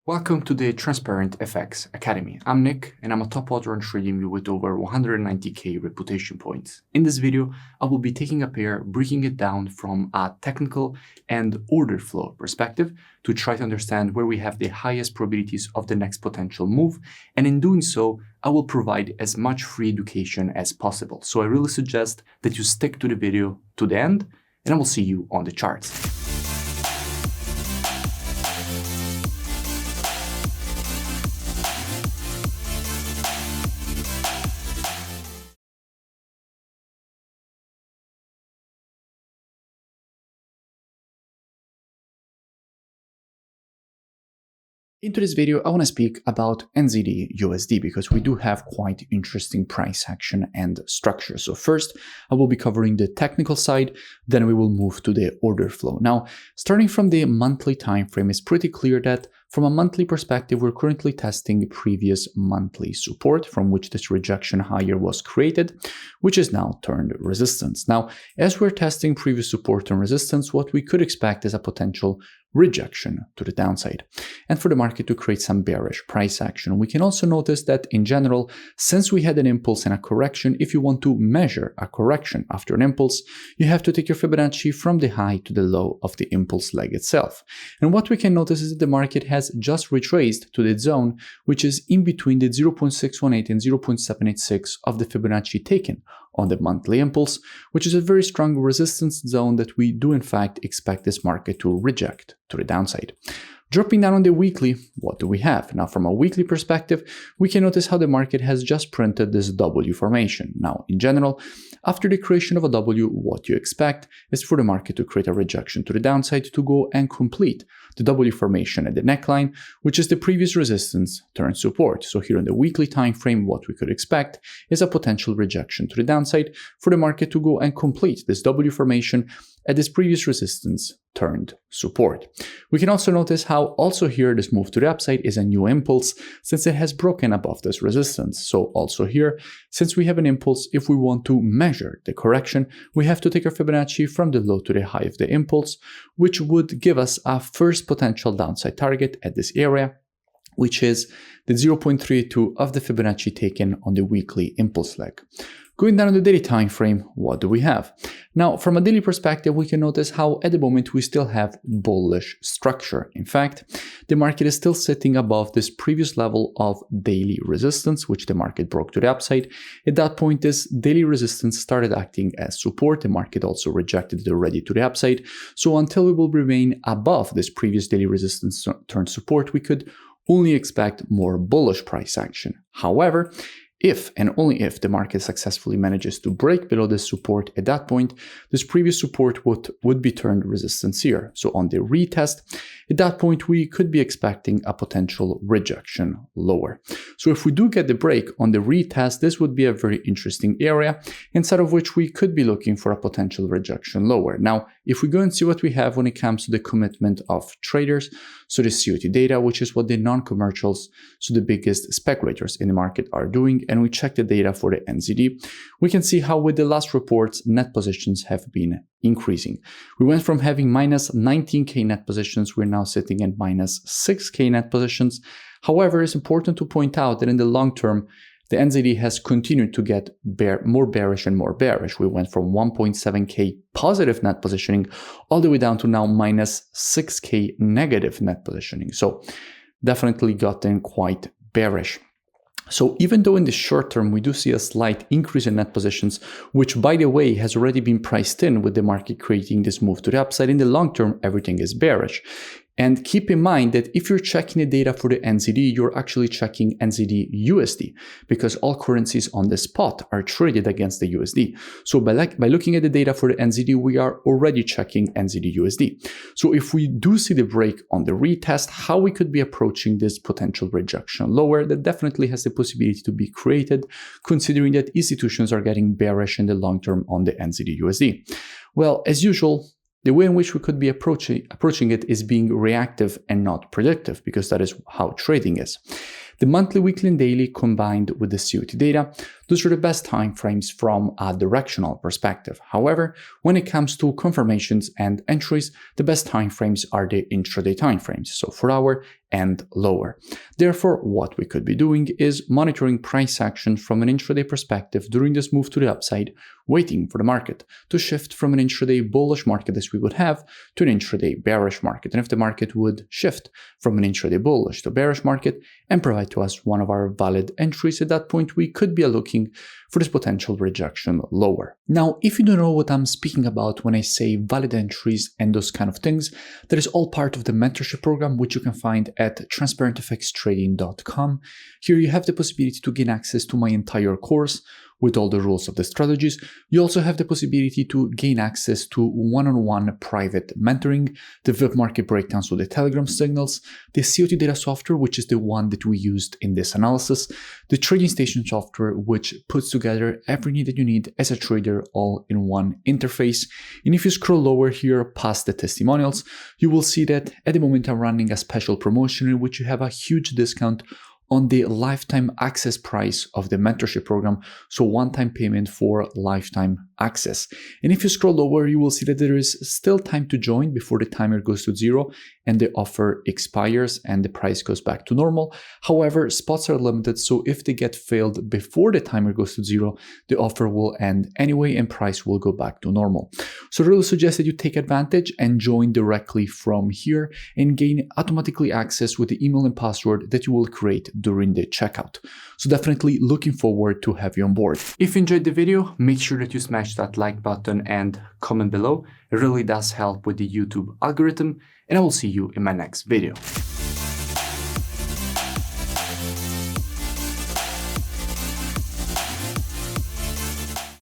Welcome to the Transparent FX Academy. I'm Nick, and I'm a top author on TradingView with over 190k reputation points. In this video, I will be taking a pair, breaking it down from a technical and order flow perspective to try to understand where we have the highest probabilities of the next potential move. And in doing so, I will provide as much free education as possible. So I really suggest that you stick to the video to the end, and I will see you on the charts. In today's video, I want to speak about NZDUSD because we do have quite interesting price action and structure. So first, I will be covering the technical side, then we will move to the order flow. Now, starting from the monthly time frame, it's pretty clear that from a monthly perspective, we're currently testing previous monthly support from which this rejection higher was created, which is now turned resistance. Now, as we're testing previous support and resistance, what we could expect is a potential rejection to the downside and for the market to create some bearish price action. We can also notice that in general, since we had an impulse and a correction, if you want to measure a correction after an impulse, you have to take your Fibonacci from the high to the low of the impulse leg itself. And what we can notice is that the market has just retraced to the zone, which is in between the 0.618 and 0.786 of the Fibonacci taken on the monthly impulse, which is a very strong resistance zone that we do in fact expect this market to reject to the downside. Dropping down on the weekly, what do we have? Now, from a weekly perspective, we can notice how the market has just printed this W formation. Now, in general, after the creation of a W, what you expect is for the market to create a rejection to the downside to go and complete the W formation at the neckline, which is the previous resistance turned support. So here in the weekly time frame, what we could expect is a potential rejection to the downside for the market to go and complete this W formation at this previous resistance turned support. We can also notice how also here this move to the upside is a new impulse since it has broken above this resistance. So also here, since we have an impulse, if we want to measure the correction, we have to take our Fibonacci from the low to the high of the impulse, which would give us a first potential downside target at this area, which is the 0.32 of the Fibonacci taken on the weekly impulse leg. Going down on the daily time frame, what do we have? Now, from a daily perspective, we can notice how at the moment we still have bullish structure. In fact, the market is still sitting above this previous level of daily resistance, which the market broke to the upside. At that point, this daily resistance started acting as support. The market also rejected it already to the upside. So until we will remain above this previous daily resistance turned support, we could only expect more bullish price action. However, if and only if the market successfully manages to break below this support at that point, this previous support would be turned resistance here. So on the retest, at that point, we could be expecting a potential rejection lower. So if we do get the break on the retest, this would be a very interesting area, inside of which we could be looking for a potential rejection lower. Now, if we go and see what we have when it comes to the commitment of traders, so the COT data, which is what the non-commercials, so the biggest speculators in the market are doing, and we check the data for the NZD, we can see how with the last reports, net positions have been increasing. We went from having minus 19k net positions, we're now sitting at minus 6k net positions. However, it's important to point out that in the long term, the NZD has continued to get more bearish and more bearish. We went from 1.7k positive net positioning all the way down to now minus 6k negative net positioning. So definitely gotten quite bearish. So even though in the short term we do see a slight increase in net positions, which by the way has already been priced in with the market creating this move to the upside, in the long term everything is bearish. And keep in mind that if you're checking the data for the NZD, you're actually checking NZDUSD because all currencies on the spot are traded against the USD. So by looking at the data for the NZD, we are already checking NZDUSD. So if we do see the break on the retest, how we could be approaching this potential rejection lower, that definitely has the possibility to be created, considering that institutions are getting bearish in the long term on the NZDUSD. Well, as usual, the way in which we could be approaching it is being reactive and not predictive, because that is how trading is. The monthly, weekly, and daily combined with the COT data, those are the best time frames from a directional perspective. However, when it comes to confirmations and entries, the best time frames are the intraday time frames, so 4 hour and lower. Therefore, what we could be doing is monitoring price action from an intraday perspective during this move to the upside, waiting for the market to shift from an intraday bullish market as we would have to an intraday bearish market. And if the market would shift from an intraday bullish to bearish market and provide to us one of our valid entries, at that point we could be looking for this potential rejection lower. Now, if you don't know what I'm speaking about when I say valid entries and those kind of things, that is all part of the mentorship program, which you can find at transparentfxtrading.com. Here you have the possibility to gain access to my entire course with all the rules of the strategies. You also have the possibility to gain access to one-on-one private mentoring, the web market breakdowns with the Telegram signals, the COT data software, which is the one that we used in this analysis, the trading station software, which puts together everything that you need as a trader all in one interface. And if you scroll lower here past the testimonials, you will see that at the moment I'm running a special promotion in which you have a huge discount on the lifetime access price of the mentorship program, so one-time payment for lifetime access. And if you scroll lower, you will see that there is still time to join before the timer goes to 0 and the offer expires and the price goes back to normal. However, spots are limited, so if they get filled before the timer goes to 0, the offer will end anyway and price will go back to normal. So I really suggest that you take advantage and join directly from here and gain automatically access with the email and password that you will create during the checkout. So definitely looking forward to have you on board. If you enjoyed the video, make sure that you smash that like button and comment below. It really does help with the YouTube algorithm, and I will see you in my next video.